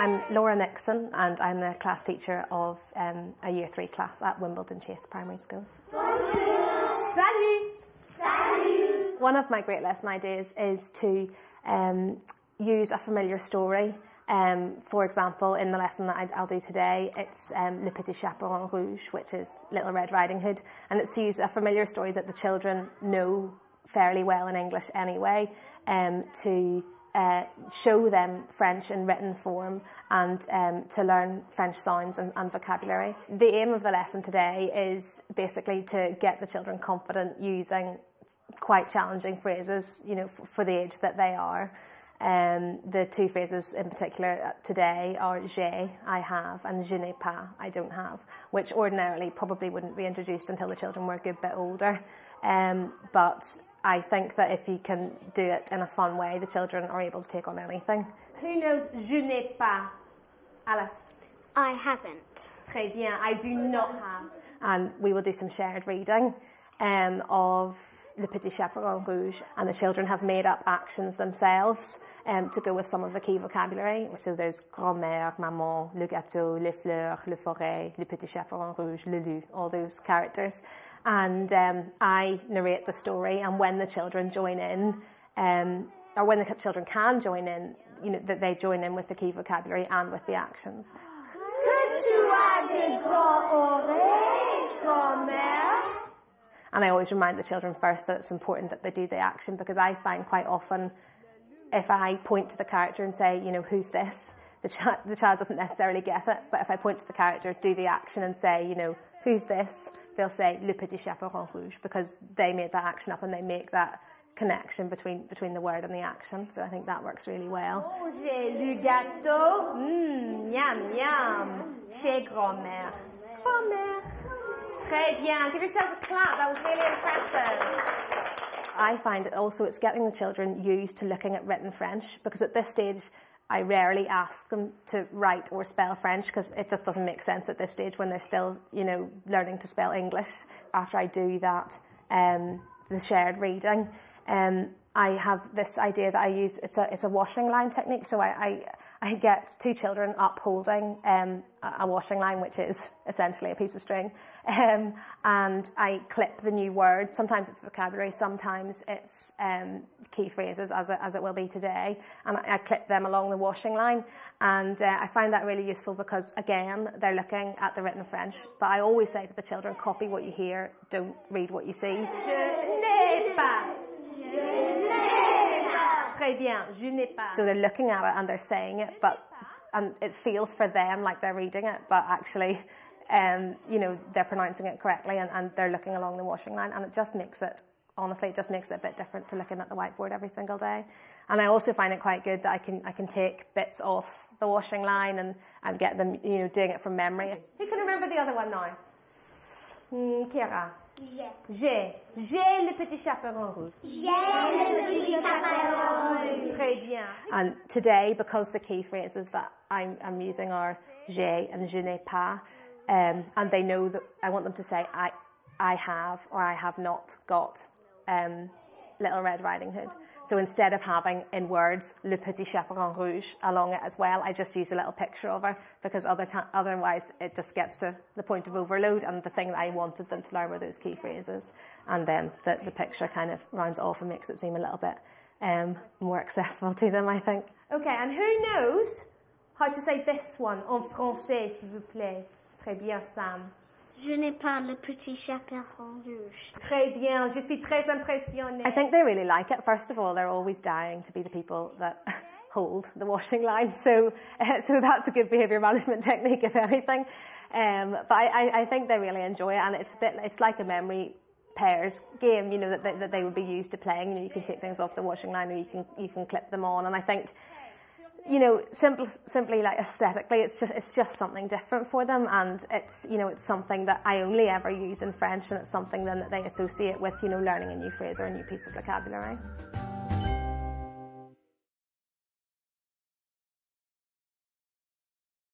I'm Laura Nixon and I'm the class teacher of a Year 3 class at Wimbledon Chase Primary School. Bonjour! Salut! Salut! One of my great lesson ideas is to use a familiar story. For example, in the lesson that I'll do today, it's Le Petit Chaperon Rouge, which is Little Red Riding Hood, and it's to use a familiar story that the children know fairly well in English anyway, to show them French in written form and to learn French sounds and vocabulary. The aim of the lesson today is basically to get the children confident using quite challenging phrases, you know, for the age that they are. The two phrases in particular today are j'ai, I have, and je n'ai pas, I don't have, which ordinarily probably wouldn't be introduced until the children were a good bit older. But I think that if you can do it in a fun way, the children are able to take on anything. Who knows je n'ai pas? Alice? I haven't. Très bien, I do not have. And we will do some shared reading of Le Petit Chaperon Rouge, and the children have made up actions themselves to go with some of the key vocabulary. So there's grand-mère, maman, le gâteau, les fleurs, le forêt, le petit chaperon rouge, le loup, all those characters. And I narrate the story, and when the children join in, or when the children can join in, you know, that they join in with the key vocabulary and with the actions. Que tu as de grands oreilles, grand-mère? And I always remind the children first that it's important that they do the action, because I find quite often if I point to the character and say, you know, who's this? The child doesn't necessarily get it, but if I point to the character, do the action and say, you know, who's this? They'll say Le Petit Chaperon Rouge, because they made that action up and they make that connection between the word and the action. So I think that works really well. Manger le gâteau, yum yum, chez grand-mère. Grand-mère. Très bien. Give yourselves a clap. That was really impressive. I find it also it's getting the children used to looking at written French, because at this stage I rarely ask them to write or spell French, because it just doesn't make sense at this stage when they're still, you know, learning to spell English. After I do that, the shared reading, I have this idea that I use, it's a washing line technique. So I get two children up holding a washing line, which is essentially a piece of string, and I clip the new word. Sometimes it's vocabulary, sometimes it's key phrases, as it will be today, and I clip them along the washing line. And I find that really useful because, again, they're looking at the written French, but I always say to the children, copy what you hear, don't read what you see. Je n'ai pas. Très bien, je n'ai pas. So they're looking at it and they're saying it, and it feels for them like they're reading it, but actually, you know, they're pronouncing it correctly and they're looking along the washing line, and it just makes it, honestly, it just makes it a bit different to looking at the whiteboard every single day. And I also find it quite good that I can take bits off the washing line and get them, you know, doing it from memory. Who can remember the other one now? Chiara. J'ai. J'ai le petit chaperon rouge. J'ai le petit chaperon rouge. Très bien. And today, because the key phrases that I'm using are j'ai and je n'ai pas, and they know that I want them to say I have or I have not got Little Red Riding Hood. So instead of having in words Le Petit Chaperon Rouge along it as well, I just use a little picture of her, because otherwise it just gets to the point of overload, and the thing that I wanted them to learn were those key phrases, and then the picture kind of rounds it off and makes it seem a little bit more accessible to them, I think. Okay, and who knows how to say this one en français, s'il vous plaît? Très bien, Sam. Je n'ai pas le petit chaperon rouge. Très bien, je suis très impressionnée. I think they really like it. First of all, they're always dying to be the people that hold the washing line, so that's a good behaviour management technique, if anything. But I think they really enjoy it, and it's like a memory pairs game, you know, that they would be used to playing. You know, you can take things off the washing line, or you can clip them on, and I think, you know, simply like aesthetically, it's just something different for them, and it's, you know, it's something that I only ever use in French, and it's something then that they associate with, you know, learning a new phrase or a new piece of vocabulary.